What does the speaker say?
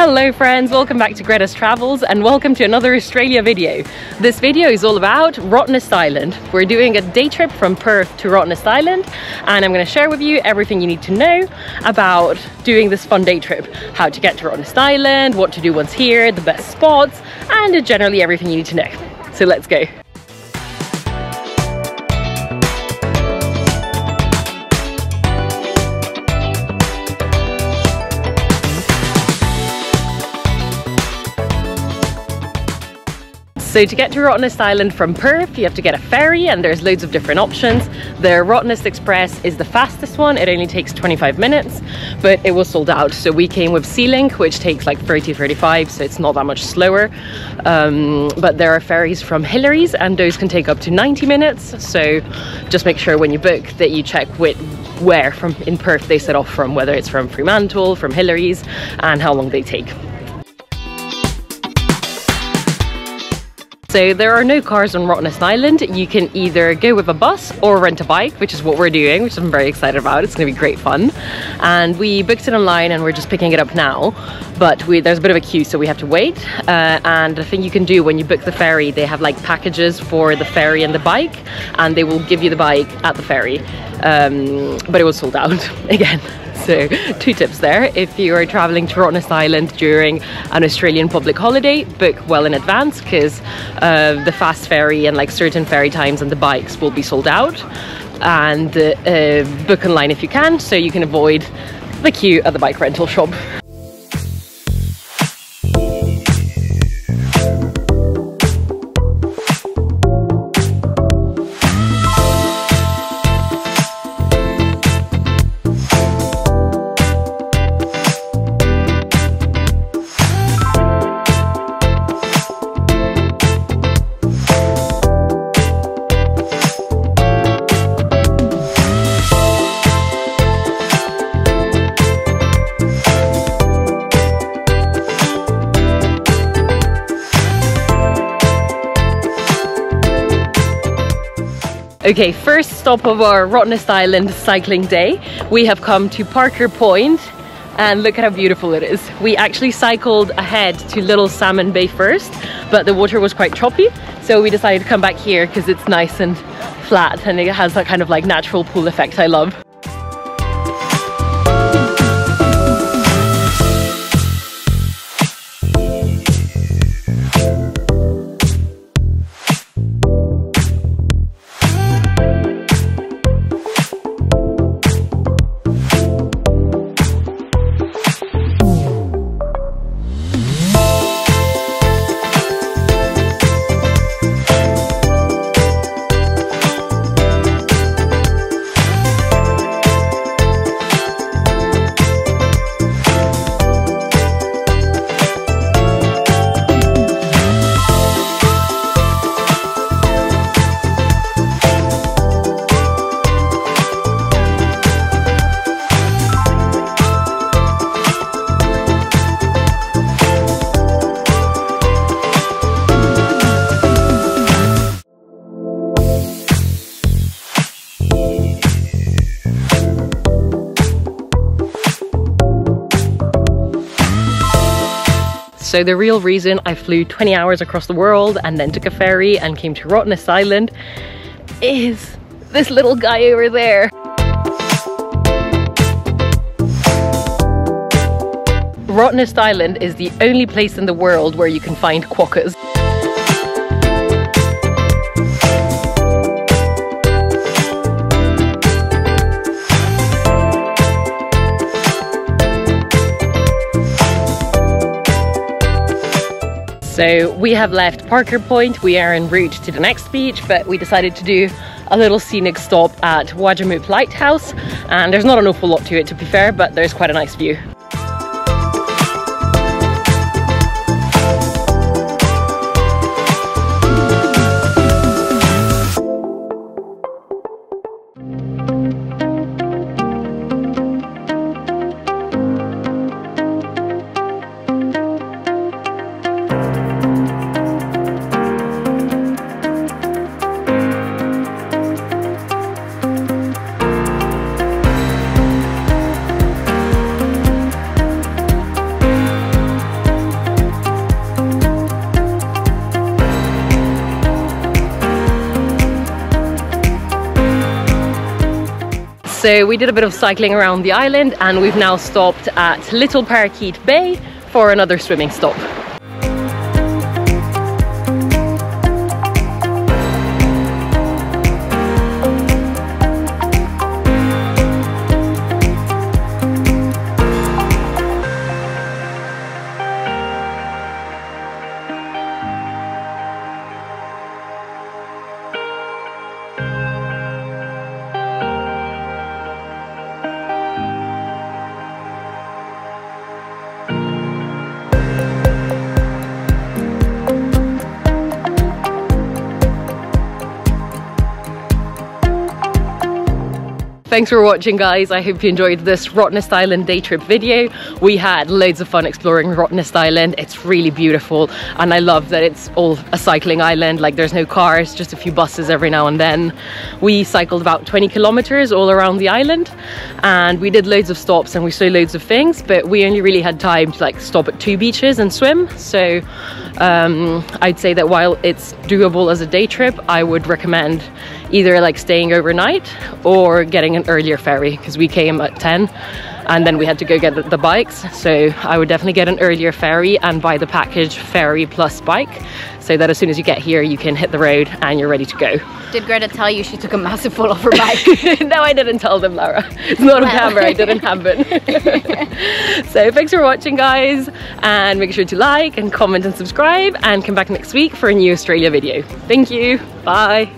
Hello friends, welcome back to Greta's Travels and welcome to another Australia video. This video is all about Rottnest Island. We're doing a day trip from Perth to Rottnest Island and I'm going to share with you everything you need to know about doing this fun day trip. How to get to Rottnest Island, what to do once here, the best spots, and generally everything you need to know. So let's go. So to get to Rottnest Island from Perth, you have to get a ferry and there's loads of different options. The Rottnest Express is the fastest one. It only takes 25 minutes, but it was sold out. So we came with Sea Link, which takes like 30-35, so it's not that much slower. But there are ferries from Hillary's and those can take up to 90 minutes. So just make sure when you book that you check where from in Perth they set off from, whether it's from Fremantle, from Hillary's, and how long they take. So there are no cars on Rottnest Island. You can either go with a bus or rent a bike, which is what we're doing, which I'm very excited about. It's going to be great fun. And we booked it online and we're just picking it up now. But there's a bit of a queue, so we have to wait. And the thing you can do when you book the ferry, they have like packages for the ferry and the bike, and they will give you the bike at the ferry. But it was sold out again. So two tips there: if you are traveling to Rottnest Island during an Australian public holiday, book well in advance, because the fast ferry and like certain ferry times and the bikes will be sold out. And book online if you can, so you can avoid the queue at the bike rental shop. Okay, first stop of our Rottnest Island cycling day. We have come to Parker Point and look at how beautiful it is. We actually cycled ahead to Little Salmon Bay first, but the water was quite choppy, so we decided to come back here because it's nice and flat and it has that kind of like natural pool effect I love. So the real reason I flew 20 hours across the world and then took a ferry and came to Rottnest Island is this little guy over there. Rottnest Island is the only place in the world where you can find quokkas. So we have left Parker Point, we are en route to the next beach, but we decided to do a little scenic stop at Wadjemup Lighthouse, and there's not an awful lot to it to be fair, but there's quite a nice view. So we did a bit of cycling around the island and we've now stopped at Little Parakeet Bay for another swimming stop. Thanks for watching, guys. I hope you enjoyed this Rottnest Island day trip video. We had loads of fun exploring Rottnest Island. It's really beautiful and I love that it's all a cycling island. Like, there's no cars, just a few buses every now and then. We cycled about 20 kilometers all around the island and we did loads of stops and we saw loads of things, but we only really had time to like stop at 2 beaches and swim. So I'd say that while it's doable as a day trip, I would recommend either like staying overnight or getting an earlier ferry, because we came at 10 and then we had to go get the bikes. So I would definitely get an earlier ferry and buy the package ferry plus bike, so that as soon as you get here you can hit the road and you're ready to go. Did Greta tell you she took a massive fall off her bike? No, I didn't tell them, Laura. It's not on camera, it didn't happen. So thanks for watching, guys, and make sure to like and comment and subscribe and come back next week for a new Australia video. Thank you, bye.